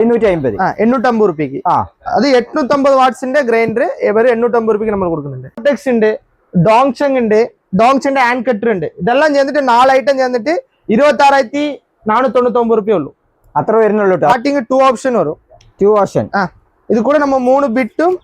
850 രൂപയ്ക്ക്. അത് 850 വാട്ട്സിന്റെ ഗ്രൈൻഡർ ഇവർ 850 രൂപയ്ക്ക് നമ്മൾ കൊടുക്കുന്നുണ്ട്. ടെക്സ് ഉണ്ട്, ഡോങ്ചങ് ഉണ്ട്, ഡോങ്ചന്റെ ഹാൻഡ് കട്ടർ ഉണ്ട്. ഇതെല്ലാം ചേർന്നിട്ട് 4 ഐറ്റം ചേർന്നിട്ട് 26,499 രൂപയേ ഉള്ളൂ. അത്ര വരുന്നുള്ളൂ. സ്റ്റാർട്ടിങ് 2 ഓപ്ഷൻ വരും. 2 ഓപ്ഷൻ. ഇത് കൂടെ നമ്മൾ 3 ബിറ്റും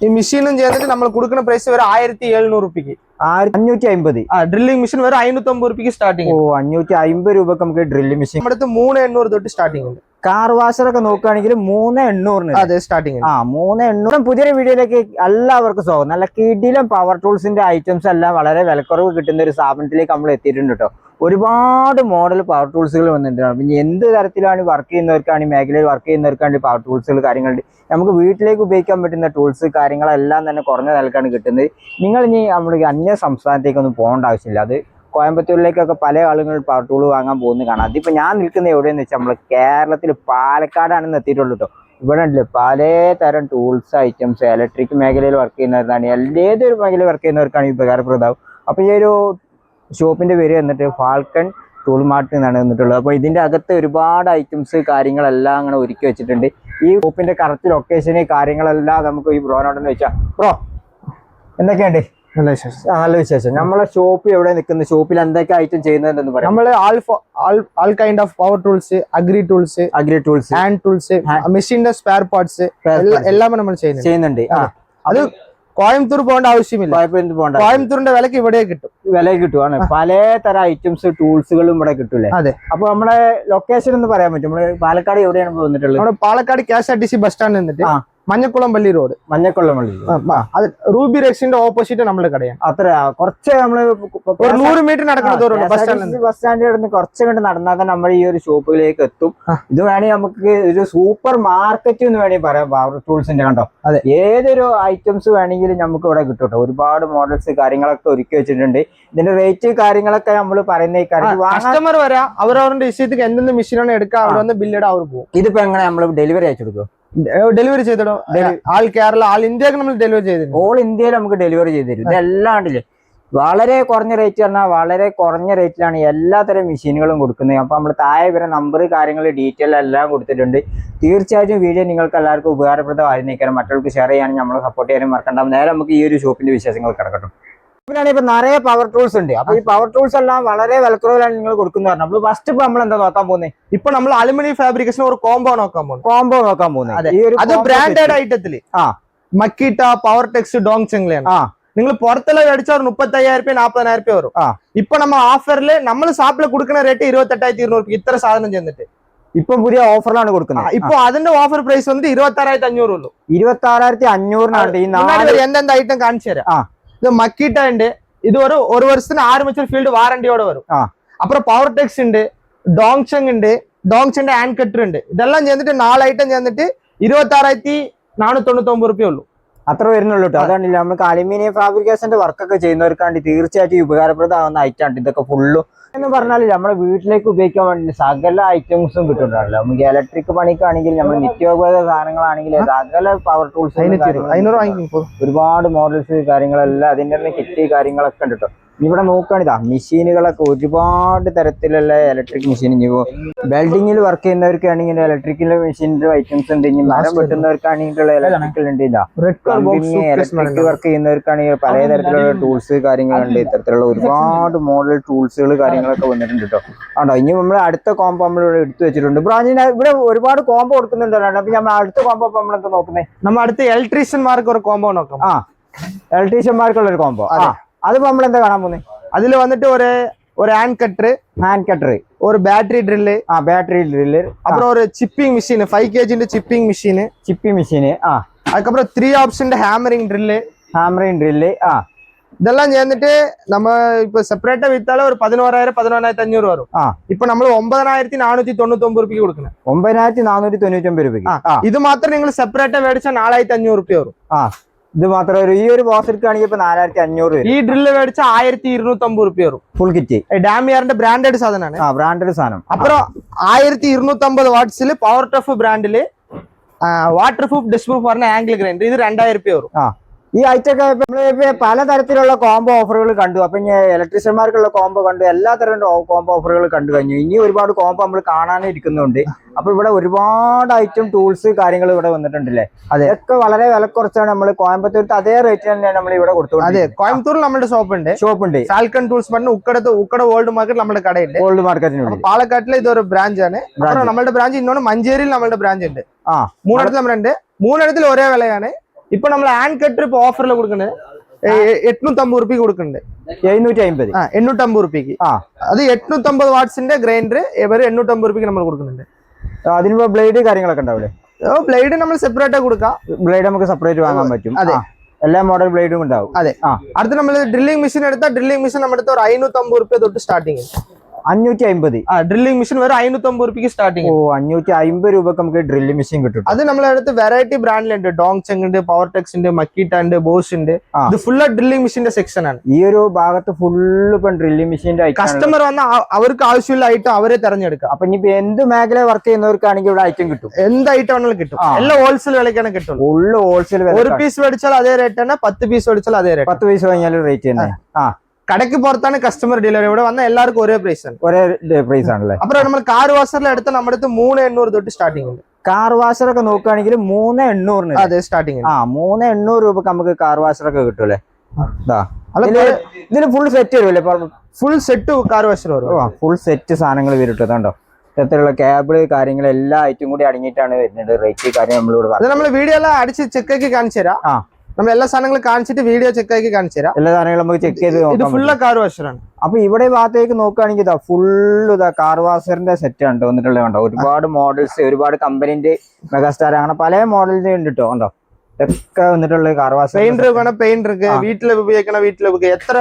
ഈ മെഷീനും ചേർന്നിട്ട് നമ്മൾ കൊടുക്കുന്ന പ്രൈസ് വരെ 1700 രൂപയ്ക്ക്. 550. ഡ്രില്ലിംഗ് മെഷീൻ വരെ 550 രൂപയ്ക്ക് സ്റ്റാർട്ടിങ്. 550 രൂപക്ക് നമുക്ക് ഡ്രില്ലിംഗ് മെഷീൻ. നമ്മുടെ അടുത്ത് 3800 തൊട്ട് സ്റ്റാർട്ടിംഗ് ഉണ്ട്. കാർ വാഷറൊക്കെ നോക്കുകയാണെങ്കിൽ 3800. അതെ, സ്റ്റാർട്ടിംഗ്. 3800. പുതിയൊരു വീഡിയോയിലേക്ക് എല്ലാവർക്കും സ്വാഗതം. നല്ല കിടിലം പവർ ടൂൾസിന്റെ ഐറ്റംസ് എല്ലാം വളരെ വിലക്കുറവ് കിട്ടുന്ന ഒരു സ്ഥാപനത്തിലേക്ക് നമ്മൾ എത്തിയിട്ടുണ്ട് കേട്ടോ. ഒരുപാട് മോഡൽ പവർ ടൂൾസുകൾ വന്നിട്ടുണ്ട്. പിന്നെ എന്ത് തരത്തിലാണ് വർക്ക് ചെയ്യുന്നവർക്കാണ്, ഈ മേഖലയിൽ വർക്ക് ചെയ്യുന്നവർക്കാണ് പവർ ടൂൾസുകൾ കാര്യങ്ങളുണ്ട്. നമുക്ക് വീട്ടിലേക്ക് ഉപയോഗിക്കാൻ പറ്റുന്ന ടൂൾസ് കാര്യങ്ങളെല്ലാം തന്നെ കുറഞ്ഞ വിലക്കാണ് കിട്ടുന്നത്. നിങ്ങൾ ഇനി നമ്മൾ അന്യ സംസ്ഥാനത്തേക്കൊന്നും പോകേണ്ട ആവശ്യമില്ല. അത് കോയമ്പത്തൂരിലേക്കൊക്കെ പല ആളുകൾ പവർ ടൂൾ വാങ്ങാൻ പോകുന്നത് കാണാം. അതിപ്പോൾ ഞാൻ നിൽക്കുന്ന എവിടെയെന്ന് വെച്ചാൽ നമ്മൾ കേരളത്തിൽ പാലക്കാടാണെന്ന് എത്തിയിട്ടുള്ളൂ കേട്ടോ. ഇവിടെ ഉണ്ടല്ലോ പലതരം ടൂൾസ് ഐറ്റംസ്. ഇലക്ട്രിക് മേഖലയിൽ വർക്ക് ചെയ്യുന്നവരാണ്, ഏതൊരു മേഖലയിൽ വർക്ക് ചെയ്യുന്നവർക്കാണ് ഉപകാരപ്രദമാവും. അപ്പോൾ ഈ ഒരു ഷോപ്പിന്റെ പേര് വന്നിട്ട് ഫാൽക്കൺ ടൂൾ മാർട്ട് എന്നാണ് വന്നിട്ടുള്ളത്. അപ്പോൾ ഇതിന്റെ അകത്ത് ഒരുപാട് ഐറ്റംസ് കാര്യങ്ങളെല്ലാം അങ്ങനെ ഒരുക്കി വെച്ചിട്ടുണ്ട്. ഈ ഷോപ്പിന്റെ കറക്റ്റ് ലൊക്കേഷന് കാര്യങ്ങളെല്ലാം നമുക്ക് ഈ ബ്രോനോടെന്ന് വെച്ചാൽ. ബ്രോ എന്തൊക്കെയുണ്ട്? നല്ല വിശേഷം. നമ്മളെ ഷോപ്പ് എവിടെ നിൽക്കുന്നത്? ഷോപ്പിൽ എന്തൊക്കെ ഐറ്റം ചെയ്യുന്നതെന്ന് പറയാം. നമ്മള് all kind of power tools, agri tools, hand tools, മെഷീന്റെ സ്പെയർ പാർട്സ് എല്ലാം നമ്മൾ ചെയ്യുന്നുണ്ട്. അത് കോയമ്പത്തൂർ പോകേണ്ട ആവശ്യമില്ല. കോയമ്പത്തൂരിന്റെ വിലക്ക് ഇവിടെ കിട്ടും. ആണ് പലതരം ഐറ്റംസ് ടൂൾസുകളും ഇവിടെ കിട്ടൂലേ? അതെ. അപ്പൊ നമ്മളെ ലൊക്കേഷൻ ഒന്ന് പറയാൻ പറ്റും? നമ്മള് പാലക്കാട് എവിടെയാണ് വന്നിട്ടുള്ളത്? നമ്മുടെ പാലക്കാട് KSRTC ബസ് സ്റ്റാൻഡ് നിന്നിട്ട് മഞ്ഞക്കുളംപള്ളി റോഡ്. അത് റൂബി റെക്സിന്റെ ഓപ്പോസിറ്റ് നമ്മുടെ കടയാണ്. അത്ര കുറച്ച് നമ്മള് 100 മീറ്റർ നടക്കുന്ന ദൂരമുണ്ട് ബസ് സ്റ്റാൻഡിൽ കുറച്ച് കണ്ട് നടന്നാൽ തന്നെ നമ്മൾ ഈ ഒരു ഷോപ്പിലേക്ക് എത്തും. ഇത് വേണമെങ്കിൽ നമുക്ക് ഒരു സൂപ്പർ മാർക്കറ്റ് എന്ന് വേണമെങ്കിൽ പറയാം പവർ ടൂൾസിന്റെ. കണ്ടോ, അതെ, ഏതൊരു ഐറ്റംസ് വേണമെങ്കിലും നമുക്ക് ഇവിടെ കിട്ടും കേട്ടോ. ഒരുപാട് മോഡൽസ് കാര്യങ്ങളൊക്കെ ഒരുക്കി വെച്ചിട്ടുണ്ട്. ഇതിന്റെ റേറ്റ് കാര്യങ്ങളൊക്കെ നമ്മൾ പറയുന്ന കസ്റ്റമർ വരാം, അവരവരുടെ ഇഷ്ടത്തിന് എന്തെങ്കിലും മെഷീനാണ് എടുക്കുക, അവിടെ വന്ന് ബില്ലിടാൻ അവർ പോകും. ഇതിപ്പോ എങ്ങനെ നമ്മൾ ഡെലിവറി അയച്ചു കൊടുക്കും? ഡെലിവറി ചെയ്തിടോ. ആൾ കേരള, ആൾ ഇന്ത്യക്ക് നമ്മൾ ഡെലിവറി ചെയ്തിട്ടുണ്ട്. ഓൾ ഇന്ത്യയിൽ നമുക്ക് ഡെലിവറി ചെയ്ത് തരും. ഇതെല്ലാം ഉണ്ടല്ലേ വളരെ കുറഞ്ഞ റേറ്റ് പറഞ്ഞാൽ വളരെ കുറഞ്ഞ റേറ്റിലാണ് എല്ലാത്തരം മെഷീനുകളും കൊടുക്കുന്നത്. അപ്പൊ നമ്മൾ താഴെ വരെ നമ്പർ കാര്യങ്ങൾ ഡീറ്റെയിൽ എല്ലാം കൊടുത്തിട്ടുണ്ട്. തീർച്ചയായിട്ടും വീഡിയോ നിങ്ങൾക്ക് എല്ലാവർക്കും ഉപകാരപ്രദമായിരിക്കും. മറ്റുള്ളവർക്ക് ഷെയർ ചെയ്യാനും നമ്മൾ സപ്പോർട്ട് ചെയ്യാനും മറക്കണ്ടാവും. നേരെ നമുക്ക് ഈ ഒരു ഷോപ്പിന്റെ വിശേഷങ്ങൾ കിടക്കട്ടെ. ഇപ്പൊ നിറയെ പവർ ടൂൾസ് ഉണ്ട്. അപ്പൊ ഈ പവർ ടൂൾസ് എല്ലാം വളരെ വിലക്കുറവിലാണ് നിങ്ങൾ കൊടുക്കുന്നത് പറഞ്ഞു. അപ്പൊ ഫസ്റ്റ് ഇപ്പൊ നമ്മൾ എന്താ നോക്കാൻ പോകുന്നത്? ഇപ്പൊ നമ്മൾ അലുമിനിയം ഫാബ്രിക്കേഷൻ ഒരു കോംബോ നോക്കാൻ പോകുന്നത്. അത് ബ്രാൻഡഡ് ഐറ്റത്തില് മക്കീട്ട, പവർ ടെക്സ്, ഡോങ്ചെങ്ലാണ്. നിങ്ങൾ പുറത്തെല്ലാം മേടിച്ചാൽ 35,000 40,000 വരും. ഇപ്പൊ നമ്മൾ ഓഫറില് നമ്മൾ ഷാപ്പിൽ കൊടുക്കുന്ന റേറ്റ് 28,200 ഇത്ര സാധനം ചെന്നിട്ട് ഇപ്പൊ പുതിയ ഓഫറിലാണ് കൊടുക്കുന്നത്. ഇപ്പൊ അതിന്റെ ഓഫർ പ്രൈസ് വന്നിട്ട് 26,500 ഉള്ളൂ. 26,500 എന്തെന്ത് ഐറ്റം കാണിച്ചു തരാം. ഇത് മക്കീട്ട ഉണ്ട്. ഇത് ഒരു വർഷത്തിന് 6 മീറ്റർ ഫീൽഡ് വാറണ്ടിയോടെ വരും. അப்புறம் പവർ ടെക്സ് ഉണ്ട്, ഡോങ്ചങ് ഉണ്ട്, ഡോങ്ചന്റെ ഹാൻഡ് കട്ടർ ഉണ്ട്. ഇതെല്ലാം ചേർന്നിട്ട് 4 ഐറ്റം ചേർന്നിട്ട് 26,499 രൂപയേ ഉള്ളൂ. അത്ര വരുന്നുള്ളൂ കേട്ടോ. അതാണില്ല നമുക്ക് അലുമിനിയം ഫാബ്രിക്കേഷന്റെ വർക്കൊക്കെ ചെയ്യുന്നവർക്കാണ്ട് തീർച്ചയായിട്ടും ഉപകാരപ്രദമാകുന്ന ഐറ്റം ഇതൊക്കെ ഫുള്ളും. എന്ന് പറഞ്ഞാൽ നമ്മുടെ വീട്ടിലേക്ക് ഉപയോഗിക്കാൻ വേണ്ടി സകല ഐറ്റംസും കിട്ടുന്നുണ്ടല്ലോ. നമുക്ക് ഇലക്ട്രിക് പണിക്കാണെങ്കിൽ നമ്മൾ നിത്യോപയോഗ സാധനങ്ങളാണെങ്കിൽ സകല പവർ ടൂൾസ് ഒരുപാട് മോഡൽസ് കാര്യങ്ങളെല്ലാം അതിൻ്റെ തന്നെ കിറ്റ് കാര്യങ്ങളൊക്കെ ഉണ്ട് കേട്ടോ. ഇവിടെ നോക്കുകയാണിതാ മെഷീനുകളൊക്കെ ഒരുപാട് തരത്തിലുള്ള ഇലക്ട്രിക് മെഷീൻ. വെൽഡിങ്ങിൽ വർക്ക് ചെയ്യുന്നവർക്കാണെങ്കിൽ ഇലക്ട്രിക്കൽ മെഷീൻ്റെ ഐറ്റംസ് ഉണ്ട്. ഇനി മരം വെട്ടുന്നവർക്കാണെങ്കിലുള്ള ഇലക്ട്രിക്കൽ ഉണ്ട്. ഇലക്ട്രിക് വർക്ക് ചെയ്യുന്നവർക്കാണെങ്കിൽ പലതരത്തിലുള്ള ടൂൾസ് കാര്യങ്ങളുണ്ട്. ഇത്തരത്തിലുള്ള ഒരുപാട് മോഡൽ ടൂൾസുകൾ കാര്യങ്ങളൊക്കെ വന്നിട്ടുണ്ട് കേട്ടോ. ആണോ, ഇനി നമ്മൾ അടുത്ത കോംബോ നമ്മൾ ഇവിടെ എടുത്തു വെച്ചിട്ടുണ്ട്. ബ്രാഞ്ചിന് ഇവിടെ ഒരുപാട് കോംബോ കൊടുക്കുന്നുണ്ടോ? അപ്പൊ നമ്മൾ അടുത്ത കോംബോ നമ്മൾ എന്താ നോക്കുന്നത്? നമ്മൾ അടുത്ത ഇലക്ട്രീഷ്യന്മാർക്ക് ഒരു കോംബോ നോക്കാം. ഇലക്ട്രീഷ്യന്മാർക്കുള്ള ഒരു കോംബോ. അതിപ്പോ നമ്മൾ എന്താ കാണാൻ പോകുന്നത്? അതിൽ വന്നിട്ട് ഒരു ഹാൻഡ് കട്ടർ, ഒരു ബാറ്ററി ഡ്രില്ല്, அப்புறம் ஒரு chipping machine 5 kg chipping machine. அதுக்கப்புறம் 3 ஆப்ஷன் ஹேமரிங் ட்ரில்லு. இதெல்லாம் சேர்ந்துட்டு நம்ம இப்ப செப்பரேட்டா வித்தாலும் ஒரு 11,000-11,500 வரும். இப்ப നമ്മൾ 9,499 രൂപയ്ക്ക് കൊടുക്കണം. 9,499 രൂപയ്ക്ക്. ഇത് മാത്രം നിങ്ങൾ സെപ്പറേറ്റ് മേടിച്ചാൽ 4,500 രൂപ വരും. ഇത് മാത്രം ഈ ഒരു ബോക്സ് എടുക്കുകയാണെങ്കിൽ ഇപ്പൊ 4,500. ഈ ഡ്രില്ല് മേടിച്ചാൽ 1,250 രൂപ വരും. Full kit. ഡാമിയറിന്റെ ബ്രാൻഡഡ് സാധനമാണ്. ബ്രാൻഡഡ് സാധനം. അപ്പുറം 1,250 വാട്ട്സിൽ പവർ ടഫ് ബ്രാൻഡില് വാട്ടർ പ്രൂഫ്, ഡസ്റ്റ് പ്രൂഫ് പറഞ്ഞ ആംഗിൾ ഗ്രൈൻഡർ. ഇത് 2,000 രൂപ വരും. ഈ ആഴ്ചയൊക്കെ നമ്മളിപ്പോ പലതരത്തിലുള്ള കോംബോ ഓഫറുകൾ കണ്ടു. അപ്പൊ ഇനി ഇലക്ട്രീഷ്യന്മാർക്കുള്ള കോംബോ കണ്ടു, എല്ലാ തരം കോംബോ ഓഫറുകൾ കണ്ടു കഴിഞ്ഞു. ഇനി ഒരുപാട് കോംബോ നമ്മൾ കാണാനേ ഇരിക്കുന്നുണ്ട്. അപ്പൊ ഇവിടെ ഒരുപാട് ഐറ്റം ടൂൾസ് കാര്യങ്ങൾ ഇവിടെ വന്നിട്ടുണ്ടല്ലേ. അതൊക്കെ വളരെ വില കുറച്ചാണ് നമ്മൾ കോയമ്പത്തൂരത്ത് അതേ റേറ്റ് തന്നെയാണ് നമ്മൾ ഇവിടെ കൊടുത്തോണ്ട്. അതെ, കോയമ്പത്തൂരിൽ നമ്മുടെ ഷോപ്പുണ്ട് ഫാൽക്കൺ ടൂൾസ് പറഞ്ഞ ഉക്കട ഓൾഡ് മാർക്കറ്റ് നമ്മുടെ കടയുണ്ട്. ഓൾഡ് മാർക്കറ്റിനുള്ളിൽ പാലക്കാട്ടിലെ ഇതൊരു ബ്രാഞ്ച് ആണ്. നമ്മുടെ ബ്രാഞ്ച് ഇന്നോട് മഞ്ചേരിയിൽ നമ്മുടെ ബ്രാഞ്ച് ഉണ്ട്. മൂന്നിടത്തിൽ നമ്മളുണ്ട്. മൂന്നിടത്തിൽ ഒരേ വിലയാണ്. ഇപ്പൊ നമ്മൾ ഹാൻഡ് കട്ടർ ഇപ്പൊ ഓഫറിൽ കൊടുക്കുന്നത് 850 രൂപയ്ക്ക് കൊടുക്കുന്നുണ്ട്. 750 850 രൂപയ്ക്ക്. അത് 850 വാട്ട്സിന്റെ ഗ്രൈൻഡർ 850 രൂപയ്ക്ക് നമ്മൾ കൊടുക്കുന്നുണ്ട്. അതിനിപ്പോ ബ്ലേഡ് കാര്യങ്ങളൊക്കെ ഉണ്ടാവില്ലേ? ബ്ലേഡ് നമ്മൾ സെപ്പറേറ്റ് കൊടുക്കാം. ബ്ലേഡ് നമുക്ക് സെപ്പറേറ്റ് വാങ്ങാൻ പറ്റും. അതെ, എല്ലാ മോഡൽ ബ്ലേഡും ഉണ്ടാവും. അതെ. അടുത്ത് നമ്മൾ ഡ്രില്ലിംഗ് മെഷീൻ എടുത്താൽ ഡ്രില്ലിംഗ് മെഷീൻ നമ്മുടെ അടുത്ത് ഒരു 550 രൂപ തൊട്ട് സ്റ്റാർട്ടിങ്. 550 ഡ്രില്ലിംഗ് മെഷീൻ വരെ 550 രൂപയ്ക്ക് സ്റ്റാർട്ടിങ്. 550 രൂപക്ക് നമുക്ക് ഡ്രില്ലിംഗ് മെഷീൻ കിട്ടും. അത് നമ്മളെ അടുത്ത് വെറൈറ്റി ബ്രാൻഡിലുണ്ട്. ഡോങ്ചെങ് ഉണ്ട്, പവർ ടെക്സ് ഉണ്ട്, മക്കീട്ട ഉണ്ട്, ബോസ് ഉണ്ട്. ഇത് ഫുള്ള് ഡ്രില്ലിംഗ് മെഷീന്റെ സെക്ഷൻ ആണ്. ഈ ഒരു ഭാഗത്ത് ഫുള്ള് ഇപ്പൊ ഡ്രില്ലിംഗ് മെഷീന്റെ കസ്റ്റമർ വന്നാൽ അവർക്ക് ആവശ്യമുള്ള ഐറ്റം അവരെ തെരഞ്ഞെടുക്കാം. അപ്പൊ ഇനിയിപ്പോ എന്ത് മേഖല വർക്ക് ചെയ്യുന്നവർക്കാണെങ്കിൽ ഇവിടെ ഐറ്റം കിട്ടും. എന്ത് ഐറ്റം ആണെങ്കിലും കിട്ടും. എല്ലാം ഹോൾസെയിൽ വിലക്കാണ് കിട്ടും. Full wholesale. ഒരു പീസ് മേടിച്ചാൽ അതേ റേറ്റ് തന്നെ, 10 പീസ് മേടിച്ചാൽ അതേ റേറ്റ്. 10 പീസ് വാങ്ങിയാലും റേറ്റ് തന്നെ. കടയ്ക്ക് പുറത്താണ് കസ്റ്റമർ ഡീലർ. ഇവിടെ വന്ന എല്ലാവർക്കും ഒരേ പ്രൈസ് ആണ്. ഒരേ പ്രൈസ് ആണല്ലേ. അപ്പൊ നമ്മൾ കാർ വാഷറിൽ എടുത്ത നമ്മുടെ അടുത്ത് 3800 തൊട്ട് സ്റ്റാർട്ടിംഗ് ഉണ്ട്. കാർ വാഷർ ഒക്കെ നോക്കുകയാണെങ്കിൽ 3800. അതെ, സ്റ്റാർട്ടിംഗ്. 3800 രൂപക്ക് നമുക്ക് കാർ വാഷർ ഒക്കെ കിട്ടൂല്ലേ. ഇതിന് ഫുൾ സെറ്റ് വരുമല്ലേ? ഫുൾ സെറ്റ് കാർ വാഷർ വരും. ഫുൾ സെറ്റ് സാധനങ്ങൾ വരും. ഇത്തരത്തിലുള്ള കേബിള് കാര്യങ്ങൾ എല്ലാ ഐറ്റം കൂടി അടങ്ങിയിട്ടാണ് വരുന്നത്. റേറ്റ് കാര്യം നമ്മളിവിടെ നമ്മൾ വീഡിയോ എല്ലാം അടിച്ച് ചെക്കാക്കി കാണിച്ചു തരാം. നമ്മൾ എല്ലാ സാധനങ്ങളും കാണിച്ചിട്ട് വീഡിയോ ചെക്കാക്കി കാണിച്ചു തരാം. എല്ലാ സാധനങ്ങളും നമുക്ക് ചെക്ക് ചെയ്ത്. ഇത് ഫുള്ള് കാർ വാഷറാണ്. അപ്പൊ ഇവിടെ ഭാഗത്തേക്ക് നോക്കുകയാണെങ്കിൽ ഫുള്ള് കാർ വാഷറിന്റെ സെറ്റ് ആണ് വന്നിട്ടുള്ളത്. കണ്ടോ, ഒരുപാട് മോഡൽസ്, ഒരുപാട് കമ്പനിന്റെ മെഗാസ്റ്റാർ അങ്ങനെ പല മോഡലിന്റെ ഉണ്ട് കേട്ടോ. കണ്ടോ, ഇതൊക്കെ വന്നിട്ടുള്ള കാർ വാഷർ. പെയിന്റർ വേണം, പെയിന്റർ വീട്ടിൽ ഉപയോഗിക്കണം, വീട്ടിൽ എത്ര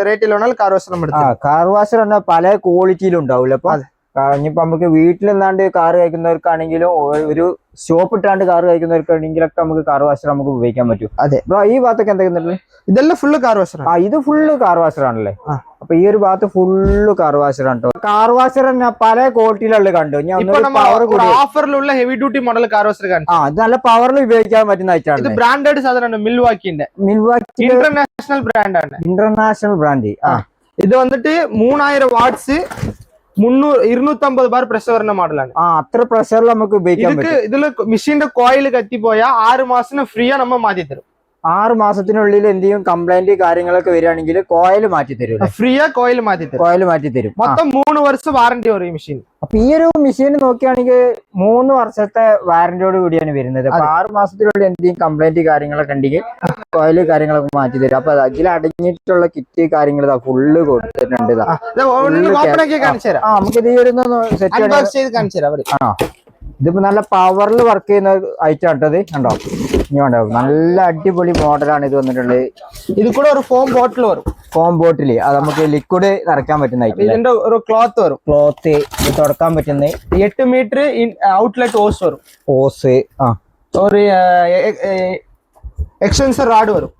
റേറ്റിൽ വേണമെങ്കിലും കാർ വാഷർ നമ്മൾ. കാർ വാഷർ തന്നെ പല ക്വാളിറ്റിയിലും ഉണ്ടാവില്ല. അപ്പൊ ഇനിയിപ്പോ നമുക്ക് വീട്ടിലെന്നാണ്ട് കാർ കഴിക്കുന്നവർക്കാണെങ്കിലും ഒരു ഷോപ്പ് ഇട്ടാണ്ട് കാർ കഴിക്കുന്നവർക്കാണെങ്കിലൊക്കെ നമുക്ക് കാർ വാഷർ നമുക്ക് ഉപയോഗിക്കാൻ പറ്റും. അതെ ബ്രോ, ഈ ഭാഗത്തൊക്കെ എന്തൊക്കെ? ഇതെല്ലാം ഫുള്ള് കാർ വാഷർ. ഇത് ഫുള്ള് കാർ വാഷർ ആണല്ലേ. അപ്പൊ ഈ ഒരു ഭാഗത്ത് ഫുള്ള് കാർ വാഷർ ആണ് കേട്ടോ. കാർ വാഷർ തന്നെ പല ക്വാളിറ്റിയിലുള്ള കണ്ടു. ഓഫറിലുള്ള heavy duty model car washer ഇത് നല്ല പവറിൽ ഉപയോഗിക്കാൻ പറ്റുന്ന ഐറ്റാണ്. ഇത് ബ്രാൻഡഡ് സാധനമാണ്. മിൽവാക്കിന്റെ ഇന്റർനാഷണൽ ബ്രാൻഡാണ്. International brand. ഇത് വന്നിട്ട് 3000 വാട്ട്സ് 250 ബാർ പ്രഷർ വരുന്ന മോഡലാണ്. അത്ര പ്രഷറിൽ നമുക്ക് ഉപയോഗിക്കാൻ പറ്റും. ഇതില് മെഷീന്റെ കോയിൽ കത്തിപ്പോയാൽ 6 മാസത്തിന് ഫ്രീ ആ നമ്മ മാറ്റി തരും. 6 മാസത്തിനുള്ളിൽ എന്തെങ്കിലും കംപ്ലൈന്റ് കാര്യങ്ങളൊക്കെ വരികയാണെങ്കിൽ കോയിൽ മാറ്റി തരും. ഫ്രീ ആ കോയിൽ മാറ്റി തരും. മൊത്തം 3 വർഷം വാറന്റി വരും ഈ മെഷീൻ. അപ്പൊ ഈ ഒരു മെഷീൻ നോക്കുകയാണെങ്കിൽ 3 വർഷത്തെ വാറന്റിയോട് കൂടിയാണ് വരുന്നത്. അപ്പൊ 6 മാസത്തിനുള്ളിൽ എന്തെങ്കിലും കംപ്ലൈന്റ് കാര്യങ്ങളൊക്കെ ഉണ്ടെങ്കിൽ കോയിൽ കാര്യങ്ങളൊക്കെ മാറ്റി തരും. അപ്പൊ അതിൽ അടങ്ങിയിട്ടുള്ള കിറ്റ് കാര്യങ്ങൾ ഫുള്ള് കൊടുത്തിട്ടുണ്ട്. നമുക്കിത് ഈ ഒരു സെറ്റ് കാണിച്ചു തരാം. ഇതിപ്പോ നല്ല പവറിൽ വർക്ക് ചെയ്യുന്ന ഐറ്റം ആട്ടത്. കണ്ടോ, ഇനി വേണ്ട, നല്ല അടിപൊളി മോഡലാണ് ഇത് വന്നിട്ടുള്ളത്. ഇത് കൂടെ ഒരു ഫോം ബോട്ടിൽ വരും. ഫോം ബോട്ടിൽ അത് നമുക്ക് ലിക്വിഡ് നിറയ്ക്കാൻ പറ്റുന്ന ഐറ്റം. ഇതിന്റെ ഒരു ക്ലോത്ത് വരും. ക്ലോത്ത് തുടക്കാൻ പറ്റുന്ന 8 മീറ്റർ ഔട്ട്ലെറ്റ് ഓസ് വരും. ഓസ് ഒരു എക്സ്റ്റൻസർ റാഡ് വരും.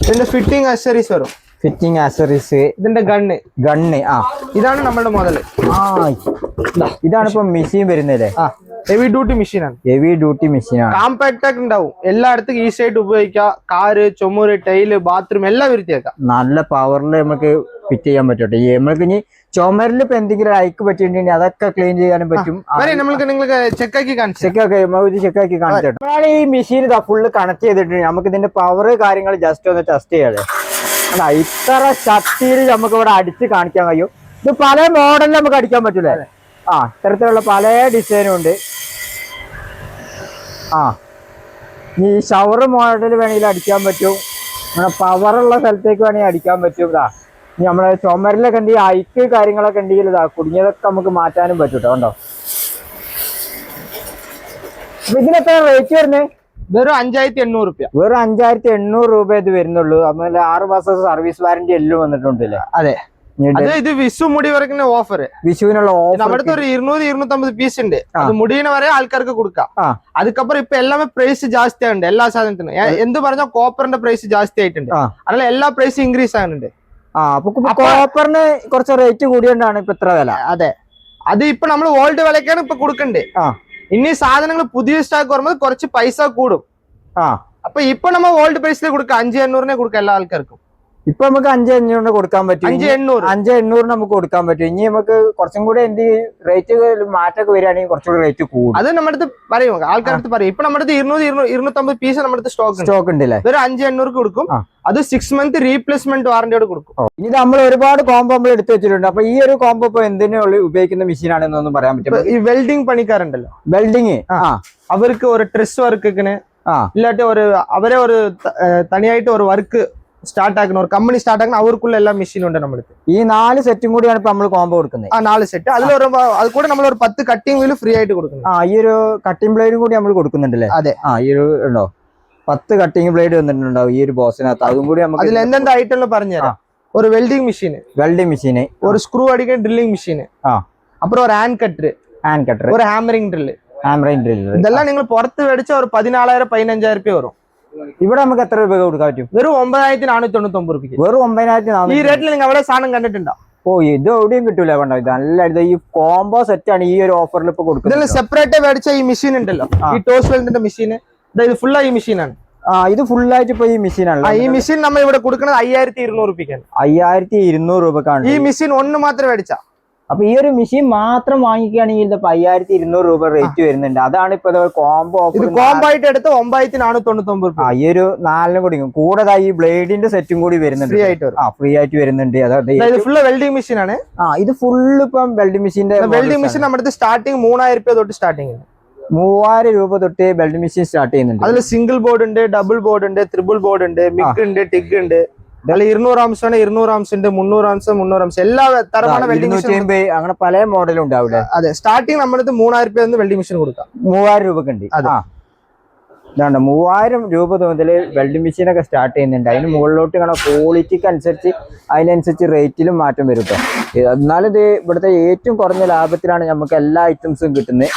ഇതിന്റെ ഫിറ്റിംഗ് അക്സറീസ് വരും. Fitting accessories. ഇതിന്റെ ഗണ്ണ്. ഇതാണ് നമ്മുടെ മോഡല്. ഇതാണ് ഇപ്പൊ മെഷീൻ വരുന്നത്. ഹെവി ഡ്യൂട്ടി മെഷീനാണ്. ഹെവി ഡ്യൂട്ടി മെഷീനാണ്. കോമ്പാക്ട് ആയിട്ട് ഉണ്ടാവും. എല്ലായിടത്തും ഈസി ആയിട്ട് ഉപയോഗിക്കാം. കാറ്, ചുമര്, ടൈല്, ബാത്റൂം എല്ലാം വൃത്തിയാക്കാം. നല്ല പവറിൽ നമുക്ക് ഫിറ്റ് ചെയ്യാൻ പറ്റട്ടെ. നമ്മൾക്ക് ഇനി ചുമരിൽ ഇപ്പൊ എന്തെങ്കിലും അയക്ക് പറ്റിയിട്ടുണ്ടെങ്കിൽ അതൊക്കെ ക്ലീൻ ചെയ്യാനും പറ്റും. നിങ്ങൾക്ക് ചെക്കാക്കി കാണിച്ചു. ഈ മെഷീൻ ഇതാ ഫുള്ള് കണക്ട് ചെയ്തിട്ടുണ്ട്. നമുക്ക് ഇതിന്റെ പവർ കാര്യങ്ങൾ ജസ്റ്റ് ഒന്ന് ടെസ്റ്റ് ചെയ്യാതെ. ഇത്ര ശക്തിയിൽ നമുക്ക് ഇവിടെ അടിച്ച് കാണിക്കാൻ കഴിയും. ഇത് പല മോഡലിൽ നമുക്ക് അടിക്കാൻ പറ്റൂലേ. ഇത്തരത്തിലുള്ള പല ഡിസൈനും ഉണ്ട്. ഈ ഷവർ മോഡൽ വേണമെങ്കിൽ അടിക്കാൻ പറ്റും. അങ്ങനെ പവറുള്ള സ്ഥലത്തേക്ക് വേണമെങ്കിൽ അടിക്കാൻ പറ്റും. ഇനി നമ്മളെ ചുമരിലൊക്കെ ഉണ്ടെങ്കിൽ ഐക്ക് കാര്യങ്ങളൊക്കെ ഉണ്ടെങ്കിൽ കുടുങ്ങിയതൊക്കെ നമുക്ക് മാറ്റാനും പറ്റും കേട്ടോ. കണ്ടോ, ഇതിനെത്ര റേറ്റ് വരുന്നത്? വെറും 5800 രൂപ. വെറും 5800 രൂപ ഇത് വരുന്നുള്ളൂ. അതുപോലെ 6 മാസം സർവീസ് വാറന്റി എല്ലാം വന്നിട്ടുണ്ടല്ലേ. അതെ, ഇത് വിഷു മുടി വരക്കുന്ന ഓഫർ. വിഷുവിനുള്ള ഓഫർ നമ്മുടെ ഒരു 200-250 പീസ് ഉണ്ട്. അത് മുടിയിന് വരെ ആൾക്കാർക്ക് കൊടുക്കാം. അതുക്കപ്പുറം ഇപ്പൊ എല്ലാമേ പ്രൈസ് ജാസ്തി ആയിട്ടുണ്ട്. എല്ലാ സാധനത്തിനും എന്ത് പറഞ്ഞാൽ കോപ്പറിന്റെ പ്രൈസ് ജാസ്തി ആയിട്ടുണ്ട്. അതല്ല എല്ലാ പ്രൈസ് ഇൻക്രീസ് ആകുന്നുണ്ട്. കോപ്പറിന് കുറച്ച് റേറ്റ് കൂടിയോണ്ടാണ് ഇപ്പൊ ഇത്ര വില. അതെ, അത് ഇപ്പൊ നമ്മൾ ഓൾഡ് വിലക്കാണ് ഇപ്പൊ കൊടുക്കണ്ടേ. ഇനി സാധനങ്ങൾ പുതിയ സ്റ്റോക്ക് വരുമ്പോൾ കുറച്ച് പൈസ കൂടും. അപ്പൊ ഇപ്പൊ നമ്മ ഓൾഡ് പ്രൈസിൽ കൊടുക്കാം 5800 കൊടുക്കാം എല്ലാ ആൾക്കാർക്കും. ഇപ്പൊ നമുക്ക് 5500 കൊടുക്കാൻ പറ്റും. 5800 നമുക്ക് കൊടുക്കാൻ പറ്റും. ഇനി നമുക്ക് കുറച്ചും കൂടെ എന്ത് റേറ്റ് മാറ്റൊക്കെ വരികയാണെങ്കിൽ കുറച്ചുകൂടി റേറ്റ് കൂടും. അത് നമ്മുടെ അടുത്ത് പറയും, ആൾക്കാർക്ക് പറയും. ഇപ്പൊ നമ്മുടെ 200-250 പീസ് നമ്മുടെ സ്റ്റോക്ക് ഉണ്ടല്ലേ? ഒരു 5800 കൊടുക്കും. അത് 6 മന്ത് റീപ്ലേസ്മെന്റ് വാറന്റിയോട് കൊടുക്കും. ഇനി നമ്മൾ ഒരുപാട് കോംബോ നമ്മൾ എടുത്തു വെച്ചിട്ടുണ്ട്. അപ്പൊ ഈ ഒരു കോംബോ ഇപ്പൊ എന്തിനുള്ള ഉപയോഗിക്കുന്ന മെഷീൻ ആണെന്നൊന്നും പറയാൻ പറ്റും. ഈ വെൽഡിംഗ് പണിക്കാരുണ്ടല്ലോ, വെൽഡിങ് അവർക്ക് ഒരു ഡ്രസ് വർക്കിന് ഇല്ലാട്ട് അവരെ ഒരു തനിയായിട്ട് ഒരു വർക്ക് സ്റ്റാർട്ട് ആക്കുന്ന ഒരു കമ്പനി സ്റ്റാർട്ട് ആക്കുന്ന അവർക്കുള്ള എല്ലാ മെഷീനും ഉണ്ട് നമ്മുടെ. ഈ 4 സെറ്റും കൂടിയാണ് ഇപ്പൊ നമ്മൾ കോംബോ കൊടുക്കുന്നത്. 4 സെറ്റ്. അത് കൂടെ നമ്മൾ ഒരു 10 കട്ടിംഗ് വീല് ഫ്രീ ആയിട്ട് കൊടുക്കുന്നു. ഈ ഒരു കട്ടിംഗ് ബ്ലേഡും കൂടി നമ്മൾ കൊടുക്കുന്നുണ്ടല്ലേ? അതെ. ഈ ഒരു ഉണ്ടോ 10 കട്ടിംഗ് ബ്ലേഡ് വന്നിട്ടുണ്ടാവും ഈ ഒരു ബോക്സിനകത്ത്. അതും കൂടി നമുക്ക് അതിൽ എന്തെന്താ ഐറ്റം പറഞ്ഞുതരാം. ഒരു വെൽഡിംഗ് മെഷീന്, ഒരു സ്ക്രൂ അടിക്കുന്ന ഡ്രില്ലിംഗ് മെഷീന്, അப்புறம் ഒരു ഹാൻഡ് കട്ടർ, ഒരു ഹാമറിംഗ് ഡ്രില്ല്. ഇതെല്ലാം നിങ്ങൾ പുറത്ത് മേടിച്ച ഒരു 14,000-15,000 രൂപ വരും. ഇവിടെ നമുക്ക് എത്ര രൂപ കൊടുക്കാൻ പറ്റും? വെറും 9,499 രൂപ. വെറും 9,400. ഈ റേറ്റിൽ നിങ്ങൾ അവിടെ സാധനം കണ്ടിട്ടുണ്ടോ? ഇത് എവിടെയും കിട്ടൂല. വേണ്ട, ഇത് നല്ല ഈ കോംബോ സെറ്റ് ആണ് ഈ ഒരു ഓഫറിൽ ഇപ്പൊ കൊടുക്കുന്നത്. സെപ്പറേറ്റ് മേടിച്ച ഈ മെഷീൻ ഉണ്ടല്ലോ, ഈ ടോസ് വെൽഡിന്റെ മെഷീൻ, ഇത് ഫുള്ളാ ഈ മെഷീനാണ്. ഇത് ഫുള്ളായിട്ട് ഇപ്പൊ ഈ മെഷീനാണ്. ഈ മെഷീൻ നമ്മൾ ഇവിടെ കൊടുക്കുന്നത് 5,200 രൂപയ്ക്കാണ്. 5,200 രൂപക്കാണ് ഈ മെഷീൻ ഒന്ന് മാത്രം മേടിച്ച. അപ്പൊ ഈ ഒരു മെഷീൻ മാത്രം വാങ്ങിക്കുകയാണെങ്കിൽ ഇപ്പൊ 5,200 രൂപ റേറ്റ് വരുന്നുണ്ട്. അതാണ് ഇപ്പൊ കോംബോ ഓഫർ. കോംബോ ആയിട്ട് എടുത്ത് 9,499 രൂപ. ഈ ഒരു 4 കൂടി കൂടാതെ ഈ ബ്ലേഡിന്റെ സെറ്റും കൂടി വരുന്നുണ്ട്. ഫ്രീ ആയിട്ട് വരുന്നുണ്ട്. അതായത് ഫുള്ള് വെൽഡിംഗ് മെഷീൻ ആണ്. ഇത് ഫുള്ള് ഇപ്പം വെൽഡിംഗ് മെഷീൻ നമ്മുടെ സ്റ്റാർട്ടിങ് 3,000 രൂപ തൊട്ട് സ്റ്റാർട്ടിങ്. 3,000 രൂപ തൊട്ട് വെൽഡിംഗ് മെഷീൻ സ്റ്റാർട്ട് ചെയ്യുന്നുണ്ട്. അതിൽ സിംഗിൾ ബോർഡ് ഉണ്ട്, ഡബിൾ ബോർഡ് ഉണ്ട്, ത്രിബിൾ ബോർഡ് ഉണ്ട്, മിഗ് ഉണ്ട്, ടിഗ് ഉണ്ട്. 200 amps ആണ്, 200 amps ഉണ്ട്, 300 amps, 300 amps എല്ലാ തരമാണ് വെൽഡിംഗ് മെഷീൻ. അങ്ങനെ പല മോഡലും ഉണ്ട് അവിടെ. അതെ, സ്റ്റാർട്ടിങ് നമ്മുടെ 3,000 രൂപ വെൽഡിംഗ് മെഷീൻ കൊടുക്കാം. 3,000 രൂപക്ക് ഉണ്ട്. ഇതാണ് 3,000 രൂപ മുതൽ വെൽഡിംഗ് മെഷീൻ ഒക്കെ സ്റ്റാർട്ട് ചെയ്യുന്നുണ്ട്. അതിന് മുകളിലോട്ട് കാണാൻ ക്വാളിറ്റിക്ക് അനുസരിച്ച് അതിനനുസരിച്ച് റേറ്റിലും മാറ്റം വരും കേട്ടോ. എന്നാലും ഇത് ഇവിടുത്തെ ഏറ്റവും കുറഞ്ഞ ലാഭത്തിലാണ് നമുക്ക് എല്ലാ ഐറ്റംസും കിട്ടുന്നത്.